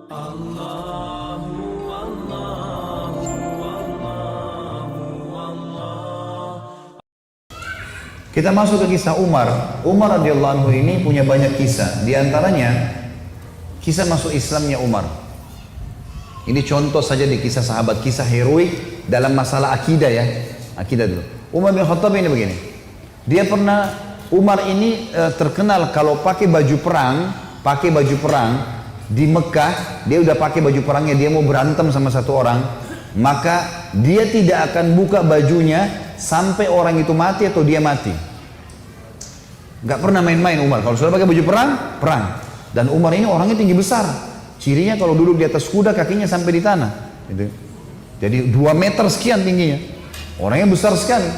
Allahu Allahu Allahu Allah. Kita masuk ke kisah Umar. Umar radhiyallahu anhu ini punya banyak kisah. Di antaranya kisah masuk Islamnya Umar. Ini contoh saja di kisah sahabat, kisah heroik dalam masalah akidah ya. Akidah dulu. Umar bin Khattab ini begini. Dia pernah, Umar ini terkenal kalau pakai baju perang di Mekah, dia udah pakai baju perangnya, dia mau berantem sama satu orang, maka dia tidak akan buka bajunya sampai orang itu mati atau dia mati. Gak pernah main-main Umar. Kalau sudah pakai baju perang, perang. Dan Umar ini orangnya tinggi besar. Cirinya kalau duduk di atas kuda kakinya sampai di tanah. Gitu. Jadi 2 meter sekian tingginya. Orangnya besar sekali.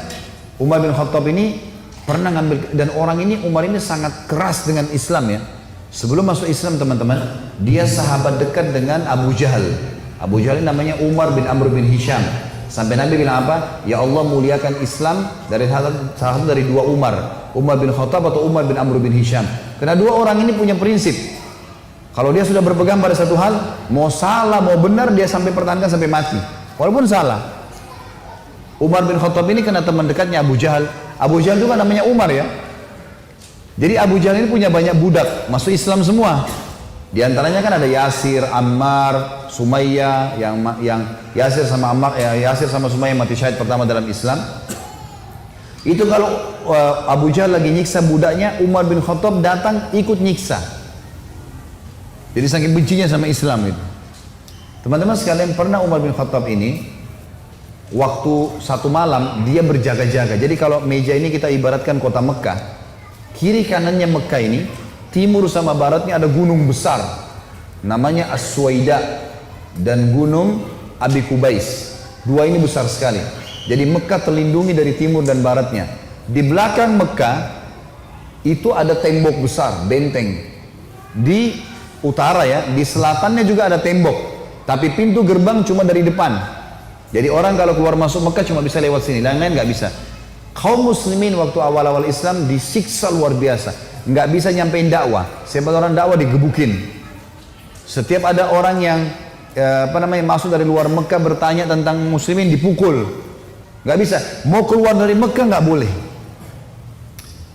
Umar bin Khattab ini pernah ngambil, dan orang ini, Umar ini sangat keras dengan Islam ya. Sebelum masuk Islam teman-teman, dia sahabat dekat dengan Abu Jahal. Abu Jahal ini namanya Umar bin Amr bin Hisham. Sampai Nabi bilang apa? Ya Allah muliakan Islam dari salah satu dari 2 Umar. Umar bin Khattab atau Umar bin Amr bin Hisham. Karena 2 orang ini punya prinsip. Kalau dia sudah berpegang pada satu hal, mau salah mau benar dia sampai pertahankan sampai mati. Walaupun salah. Umar bin Khattab ini kena teman dekatnya Abu Jahal. Abu Jahal juga namanya Umar ya. Jadi Abu Jahal ini punya banyak budak, masuk Islam semua. Di antaranya kan ada Yasir, Ammar, Sumayyah, yang Yasir sama Ammar, Yasir sama Sumayyah mati syahid pertama dalam Islam. Itu kalau Abu Jahal lagi nyiksa budaknya, Umar bin Khattab datang ikut nyiksa. Jadi saking bencinya sama Islam itu. Teman-teman sekalian, pernah Umar bin Khattab ini waktu satu malam dia berjaga-jaga. Jadi kalau meja ini kita ibaratkan kota Mekah, kiri kanannya Mekah ini, timur sama baratnya ada gunung besar namanya As-Suwaida dan gunung Abi Kubais. 2 ini besar sekali. Jadi Mekah terlindungi dari timur dan baratnya. Di belakang Mekah itu ada tembok besar, benteng. Di utara ya, di selatannya juga ada tembok, tapi pintu gerbang cuma dari depan. Jadi orang kalau keluar masuk Mekah cuma bisa lewat sini, lain-lain nggak bisa. Kaum muslimin waktu awal-awal Islam disiksa luar biasa, nggak bisa nyampein dakwah. Sebagai orang dakwah digebukin. Setiap ada orang yang masuk dari luar Mekah bertanya tentang muslimin dipukul, nggak bisa. Mau keluar dari Mekah nggak boleh.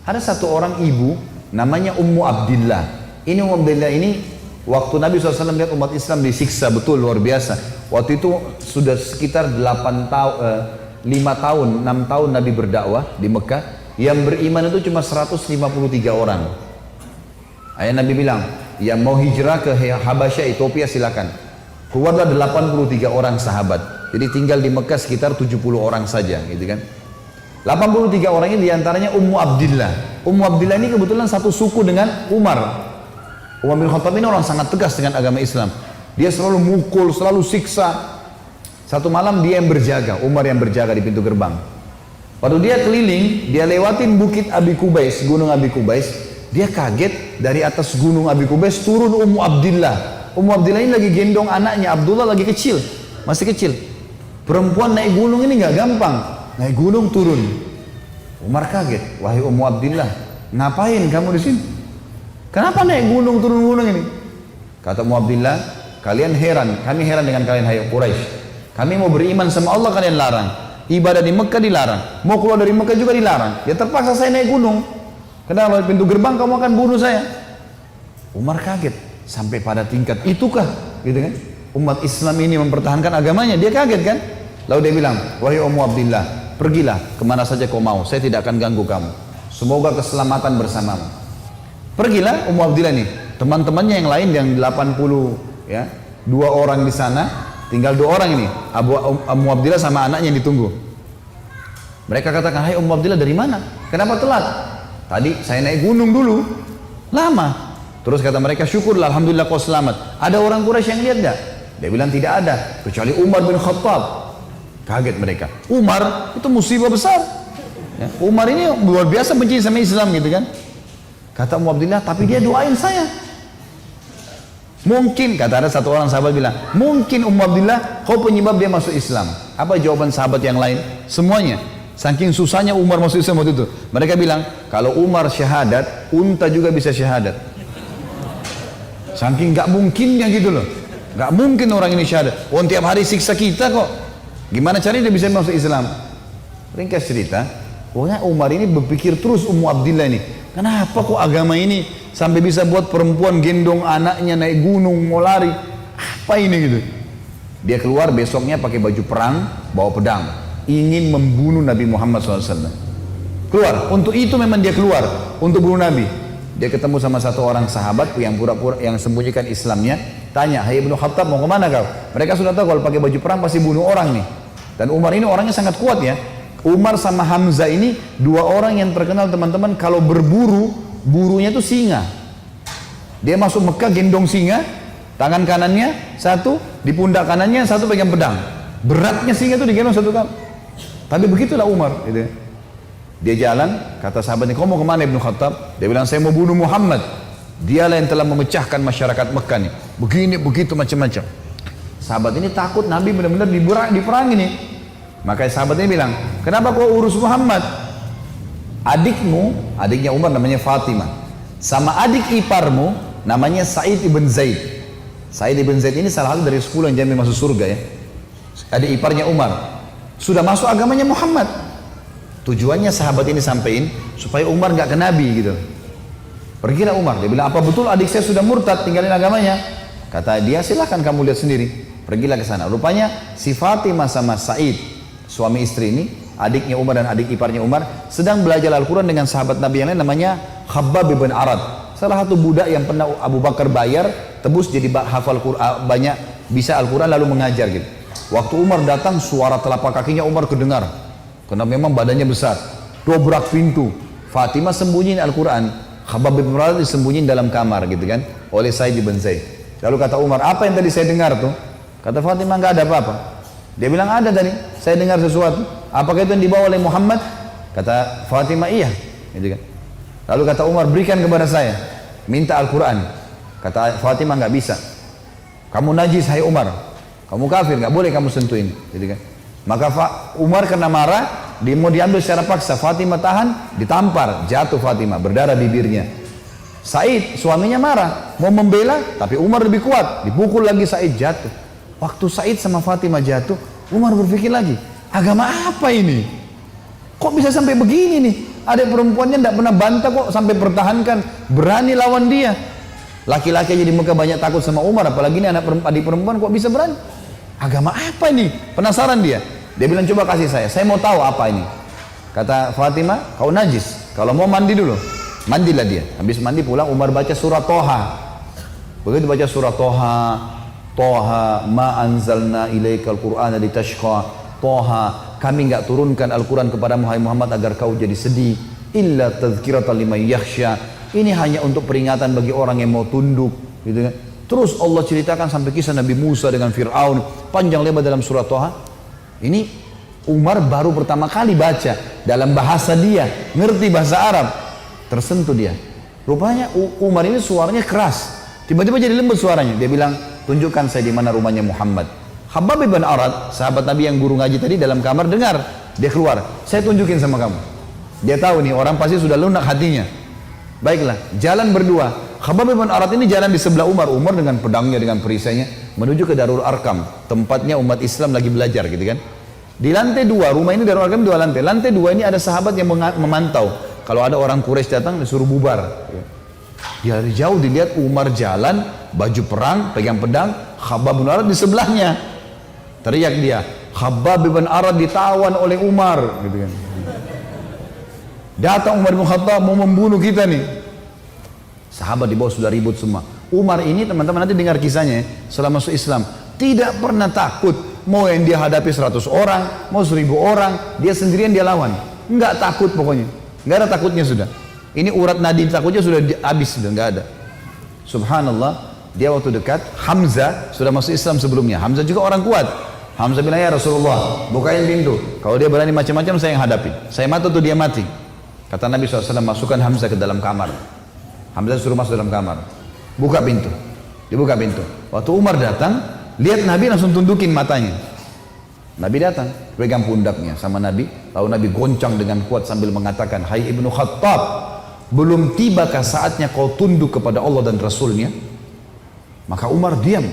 Ada satu orang ibu namanya Ummu Abdillah. Ini Ummu Abdillah ini waktu Nabi SAW lihat umat Islam disiksa betul luar biasa. Waktu itu sudah sekitar 5 tahun, 6 tahun Nabi berdakwah di Mekah. Yang beriman itu cuma 153 orang. Ayah Nabi bilang, yang mau hijrah ke Habasyah, Ethiopia silakan. Keluarlah 83 orang sahabat. Jadi tinggal di Mekah sekitar 70 orang saja, gitu kan. 83 orang ini diantaranya Ummu Abdillah. Ummu Abdillah ini kebetulan satu suku dengan Umar. Umar bin Khattab ini orang sangat tegas dengan agama Islam. Dia selalu mukul, selalu siksa. Satu malam dia yang berjaga, Umar yang berjaga di pintu gerbang. Waktu dia keliling, dia lewatin bukit Abi Kubais, gunung Abi Kubais. Dia kaget, dari atas gunung Abi Kubais turun Ummu Abdillah. Ummu Abdillah ini lagi gendong anaknya, Abdullah lagi kecil, masih kecil. Perempuan naik gunung ini nggak gampang, naik gunung turun. Umar kaget, wahai Ummu Abdillah, ngapain kamu di sini? Kenapa naik gunung turun gunung ini? Kata Ummu Abdillah, kalian heran, kami heran dengan kalian hai Quraisy. Kami mau beriman sama Allah, kalian larang. Ibadah di Mekah dilarang. Mau keluar dari Mekah juga dilarang. Ya terpaksa saya naik gunung. Karena kalau pintu gerbang kamu akan bunuh saya. Umar kaget. Sampai pada tingkat itukah? Gitu kan? Umat Islam ini mempertahankan agamanya. Dia kaget kan? Lalu dia bilang, wahai Ummu Abdillah, pergilah kemana saja kau mau. Saya tidak akan ganggu kamu. Semoga keselamatan bersamamu. Pergilah Ummu Abdillah nih. Teman-temannya yang lain yang 80 ya, 2 orang di sana. Tinggal 2 orang ini, Ummu Abdillah sama anaknya yang ditunggu. Mereka katakan, hai Ummu Abdillah dari mana? Kenapa telat? Tadi saya naik gunung dulu, lama. Terus kata mereka, syukurlah, alhamdulillah kau selamat. Ada orang Quraisy yang lihat gak? Dia bilang tidak ada, kecuali Umar bin Khattab. Kaget mereka. Umar itu musibah besar. Ya, Umar ini luar biasa benci sama Islam gitu kan. Kata Ummu Abdillah, tapi dia doain saya. Mungkin, kata ada satu orang sahabat bilang, mungkin Ummu Abdillah kau penyebab dia masuk Islam. Apa jawaban sahabat yang lain? Semuanya. Saking susahnya Umar masuk Islam waktu itu. Mereka bilang, kalau Umar syahadat, unta juga bisa syahadat. Saking gak mungkinnya gitu loh. Gak mungkin orang ini syahadat. Oh, tiap hari siksa kita kok. Gimana caranya dia bisa masuk Islam? Ringkas cerita, pokoknya Umar ini berpikir terus Ummu Abdillah ini. Kenapa kok agama ini sampai bisa buat perempuan gendong anaknya naik gunung mau lari? Apa ini gitu? Dia keluar besoknya pakai baju perang, bawa pedang, ingin membunuh Nabi Muhammad SAW. Keluar, untuk itu memang dia keluar, untuk bunuh Nabi. Dia ketemu sama satu orang sahabat yang pura-pura yang sembunyikan Islamnya, tanya, "Hai Ibnu Khattab, mau kemana kau?" Mereka sudah tahu kalau pakai baju perang pasti bunuh orang nih. Dan Umar ini orangnya sangat kuat ya. Umar sama Hamzah ini dua orang yang terkenal teman-teman kalau berburu, burunya itu singa. Dia masuk Mekah gendong singa, tangan kanannya satu, di pundak kanannya satu pegang pedang. Beratnya singa itu digendong satu kali. Tapi begitulah Umar. Gitu. Dia jalan, kata sahabatnya, "Kau mau kemana Ibnu Khattab?" Dia bilang, "Saya mau bunuh Muhammad. Dialah yang telah memecahkan masyarakat Mekah nih. Begini, begitu, macam-macam." Sahabat ini takut Nabi benar-benar diperangi nih. Makanya sahabatnya bilang, "Kenapa kau urus Muhammad? Adikmu," adiknya Umar namanya Fatimah, "sama adik iparmu namanya Sa'id ibn Zaid." Sa'id ibn Zaid ini salah satu dari 10 yang jamin masuk surga ya. Adik iparnya Umar. Sudah masuk agamanya Muhammad. Tujuannya sahabat ini sampein supaya Umar nggak ke Nabi gitu. Pergilah Umar, dia bilang, "Apa betul adik saya sudah murtad tinggalin agamanya?" Kata dia, "Silahkan kamu lihat sendiri." Pergilah ke sana. Rupanya si Fatimah sama Sa'id, suami istri ini, adiknya Umar dan adik iparnya Umar, sedang belajar Al-Quran dengan sahabat Nabi yang lain namanya Khabbab bin Arad. Salah satu budak yang pernah Abu Bakar bayar, tebus jadi hafal Quran, banyak bisa Al-Quran lalu mengajar gitu. Waktu Umar datang, suara telapak kakinya Umar kedengar. Karena memang badannya besar. Dobrak pintu. Fatimah sembunyiin Al-Quran. Khabbab bin Arad disembunyiin dalam kamar gitu kan, oleh Sa'id bin Zaid. Lalu kata Umar, "Apa yang tadi saya dengar tuh?" Kata Fatimah, "Nggak ada apa-apa." Dia bilang, "Ada tadi, saya dengar sesuatu." "Apakah itu yang dibawa oleh Muhammad?" Kata Fatimah, "Iya." Gitu kan. Lalu kata Umar, "Berikan kepada saya, minta Al-Quran." Kata Fatimah, "Nggak bisa. Kamu najis hai Umar, kamu kafir, nggak boleh kamu sentuhin." Gitu kan. Maka Umar kena marah, dia mau diambil secara paksa. Fatimah tahan, ditampar, jatuh Fatimah, berdarah bibirnya. Said suaminya marah, mau membela, tapi Umar lebih kuat, dipukul lagi Said, jatuh. Waktu Said sama Fatimah jatuh, Umar berpikir lagi, agama apa ini? Kok bisa sampai begini nih? Ada perempuannya tidak pernah bantah kok sampai pertahankan, berani lawan dia. Laki-laki aja di Mekah banyak takut sama Umar, apalagi ini adik perempuan kok bisa berani? Agama apa ini? Penasaran dia. Dia bilang, "Coba kasih saya mau tahu apa ini." Kata Fatimah, "Kau najis, kalau mau mandi dulu." Mandilah dia. Habis mandi pulang, Umar baca surah Toha. Begitu baca surah Toha, Toha ma anzalna ilaikal qur'ana litashqa. Toha, kami enggak turunkan Al-Quran kepada Muhammad agar kau jadi sedih. Illa tadhkiratan liman yakhsha. Ini hanya untuk peringatan bagi orang yang mau tunduk, gitu kan. Terus Allah ceritakan sampai kisah Nabi Musa dengan Fir'aun, panjang lebar dalam surah Toha. Ini Umar baru pertama kali baca dalam bahasa dia, ngerti bahasa Arab, tersentuh dia. Rupanya Umar ini suaranya keras, tiba-tiba jadi lembut suaranya. Dia bilang, "Tunjukkan saya di mana rumahnya Muhammad." Khabbab bin Arad, sahabat Nabi yang guru ngaji tadi, dalam kamar dengar, dia keluar, "Saya tunjukin sama kamu." Dia tahu nih orang pasti sudah lunak hatinya. Baiklah, jalan berdua. Khabbab bin Arad ini jalan di sebelah Umar. Umar dengan pedangnya, dengan perisainya menuju ke Darul Arkam, tempatnya umat Islam lagi belajar gitu kan. Di lantai 2, rumah ini Darul Arkam 2 lantai. Lantai 2 ini ada sahabat yang memantau. Kalau ada orang Quraisy datang disuruh bubar. Dia dari jauh dilihat Umar jalan, baju perang, pegang pedang, Khabbab bin Arad di sebelahnya. Teriak dia, "Khabbab bin Arad ditawan oleh Umar," gitu kan. Datang Umar bin Khattab mau membunuh kita nih. Sahabat di bawah sudah ribut semua. Umar ini teman-teman nanti dengar kisahnya setelah masuk Islam, tidak pernah takut. Mau yang dia hadapi 100 orang, mau 1000 orang, dia sendirian dia lawan. Enggak takut pokoknya. Enggak ada takutnya sudah. Ini urat nadi takutnya sudah habis, sudah enggak ada. Subhanallah, dia waktu dekat Hamzah sudah masuk Islam sebelumnya. Hamzah juga orang kuat. Hamzah bilang, "Ya Rasulullah, bukain pintu. Kalau dia berani macam-macam saya yang hadapi. Saya mati atau dia mati." Kata Nabi SAW, "Masukkan Hamzah ke dalam kamar." Hamzah suruh masuk dalam kamar. Buka pintu. Dibuka pintu. Waktu Umar datang, lihat Nabi langsung tundukin matanya. Nabi datang, pegang pundaknya sama Nabi. Lalu Nabi goncang dengan kuat sambil mengatakan, "Hai Ibnu Khattab, belum tibakah saatnya kau tunduk kepada Allah dan Rasulnya?" Maka Umar diam.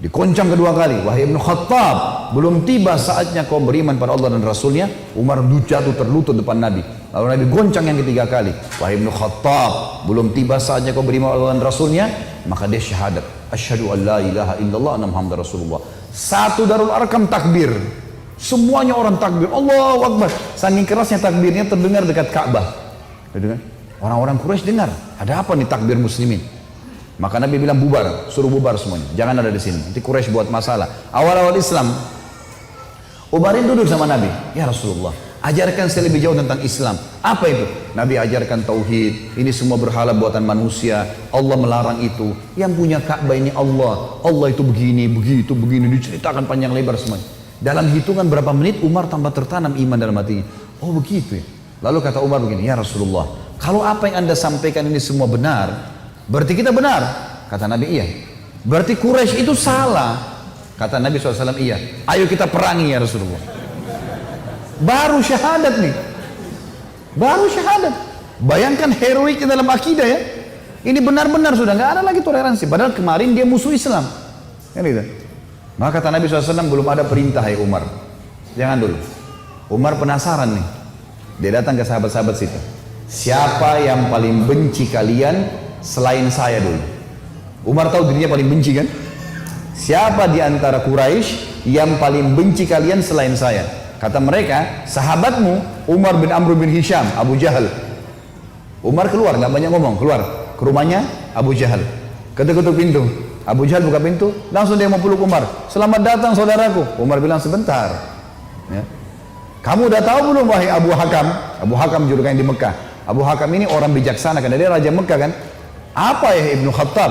Dikoncang kedua kali, wahai Ibnu Khattab, belum tiba saatnya kau beriman pada Allah dan Rasulnya. Umar jatuh terlutut depan Nabi. Lalu Nabi goncang yang ketiga kali, wahai Ibnu Khattab, belum tiba saatnya kau beriman pada Allah dan Rasulnya. Maka dia syahadat, asyhadu an la ilaha illallah anna Muhammad Rasulullah. Satu Darul Arkam takbir, semuanya orang takbir, Allahu Akbar. Saking kerasnya takbirnya terdengar dekat Ka'bah. Orang-orang Quraisy dengar, ada apa nih takbir muslimin? Maka Nabi bilang bubar, suruh bubar semuanya, jangan ada di sini. Nanti Quraisy buat masalah. Awal-awal Islam, Umarin duduk sama Nabi, ya Rasulullah, ajarkan saya lebih jauh tentang Islam. Apa itu? Nabi ajarkan tauhid. Ini semua berhala buatan manusia. Allah melarang itu. Yang punya Ka'bah ini Allah. Allah itu begini, begitu, begini. Diceritakan panjang lebar semuanya. Dalam hitungan berapa menit Umar tambah tertanam iman dalam hatinya. Oh begitu ya. Lalu kata Umar begini, ya Rasulullah, kalau apa yang anda sampaikan ini semua benar, berarti kita benar. Kata Nabi, iya. Berarti Quraisy itu salah. Kata Nabi SAW, iya. Ayo kita perangi ya Rasulullah. Baru syahadat nih. Baru syahadat. Bayangkan heroiknya dalam akidah ya. Ini benar-benar sudah nggak ada lagi toleransi. Padahal kemarin dia musuh Islam. Kan gitu. Maka kata Nabi SAW, belum ada perintah ya Umar. Jangan dulu. Umar penasaran nih. Dia datang ke sahabat-sahabat situ. Siapa yang paling benci kalian selain saya dulu? Umar tahu dirinya paling benci kan? Siapa di antara Quraisy yang paling benci kalian selain saya? Kata mereka, sahabatmu Umar bin Amr bin Hisham, Abu Jahal. Umar keluar, nggak banyak ngomong, keluar ke rumahnya Abu Jahal. Ketuk-ketuk pintu. Abu Jahal buka pintu, langsung dia mau peluk Umar. Selamat datang saudaraku. Umar bilang sebentar. Ya. Kamu udah tahu belum wahai Abu Hakam? Abu Hakam julukannya di Mekah. Abu Hakam ini orang bijaksana karena dia raja Mekah kan. Apa ya Ibnu Khattab?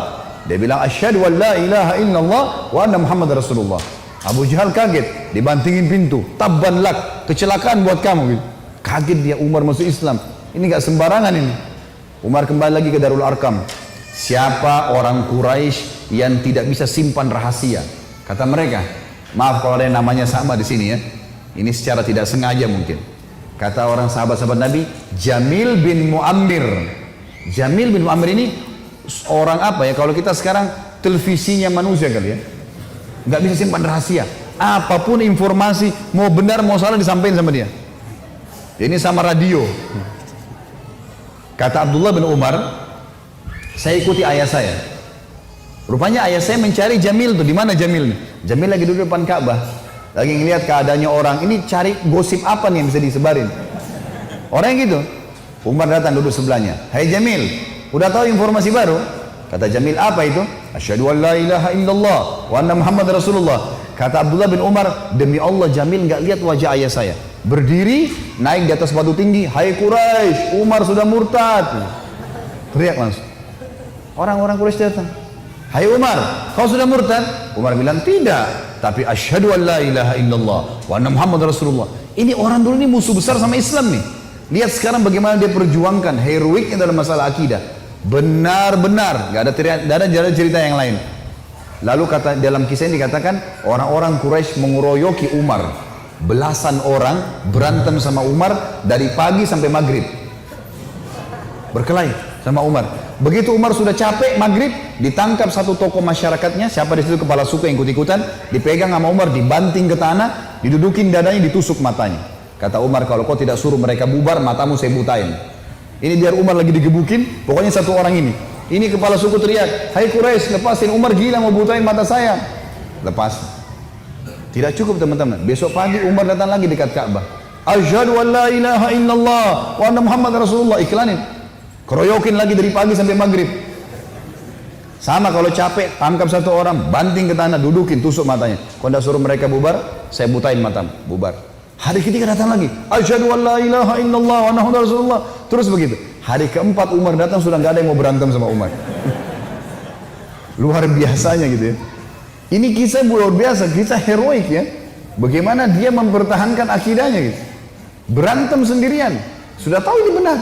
Dia bilang asyhadu an la ilaha illallah wa anna Muhammad Rasulullah. Abu Jahal kaget, dibantingin pintu. Tabban lak, kecelakaan buat kamu gitu. Kaget dia, Umar masuk Islam. Ini gak sembarangan ini. Umar kembali lagi ke Darul Arkam. Siapa orang Quraisy yang tidak bisa simpan rahasia? Kata mereka, maaf kalau ada yang namanya sama di sini ya. Ini secara tidak sengaja mungkin. Kata orang sahabat-sahabat Nabi, Jamil bin Muammir. Jamil bin Muammir ini orang apa ya? Kalau kita sekarang televisinya manusia kali ya. Nggak bisa simpan rahasia. Apapun informasi, mau benar mau salah disampaikan sama dia. Ini sama radio. Kata Abdullah bin Umar, saya ikuti ayah saya. Rupanya ayah saya mencari Jamil tuh. Di mana Jamil nih? Jamil lagi duduk depan Ka'bah. Lagi ngeliat keadaannya orang. Ini cari gosip apa nih yang bisa disebarin. Orang yang gitu. Umar datang duduk sebelahnya. Hai Jamil, udah tahu informasi baru? Kata Jamil, apa itu? Asyhadu an la ilaha illallah wa anna Muhammad Rasulullah. Kata Abdullah bin Umar, demi Allah Jamil nggak lihat wajah ayah saya. Berdiri, naik di atas batu tinggi. Hai Quraisy, Umar sudah murtad. Teriak langsung. Orang-orang Quraisy datang. Hai Umar, kau sudah murtad? Umar bilang, tidak. Tapi asyhadu an la ilaha illallah wa anna Muhammad Rasulullah. Ini orang dulu ini musuh besar sama Islam nih. Lihat sekarang bagaimana dia perjuangkan heroiknya dalam masalah akidah. Benar-benar, gak ada cerita yang lain. Lalu kata dalam kisah ini dikatakan orang-orang Quraisy mengeroyoki Umar. Belasan orang berantem sama Umar dari pagi sampai maghrib. Berkelahi sama Umar. Begitu Umar sudah capek maghrib, ditangkap satu tokoh masyarakatnya, siapa di situ kepala suku yang ikut-ikutan, dipegang sama Umar, dibanting ke tanah, didudukin dadanya, ditusuk matanya. Kata Umar, kalau kau tidak suruh mereka bubar, matamu saya butain. Ini biar Umar lagi digebukin, pokoknya satu orang ini. Ini kepala suku teriak, hai Quraisy, lepasin, Umar gila mau butain mata saya. Lepas. Tidak cukup teman-teman. Besok pagi Umar datang lagi dekat Ka'bah. Asyhadu an la ilaha illallah wa anna Muhammad Rasulullah. Iklanin. Keroyokin lagi dari pagi sampai maghrib. Sama kalau capek, tangkap satu orang, banting ke tanah, dudukin, tusuk matanya. Kalau tidak suruh mereka bubar, saya butain matamu. Bubar. Hari ketiga datang lagi. Asyhadu an la ilaha illallah wa anna Muhammad Rasulullah. Terus begitu. Hari keempat Umar datang sudah nggak ada yang mau berantem sama Umar. Luar biasanya gitu ya. Ini kisah luar biasa, kisah heroik ya. Bagaimana dia mempertahankan akidahnya gitu. Berantem sendirian. Sudah tahu ini benar.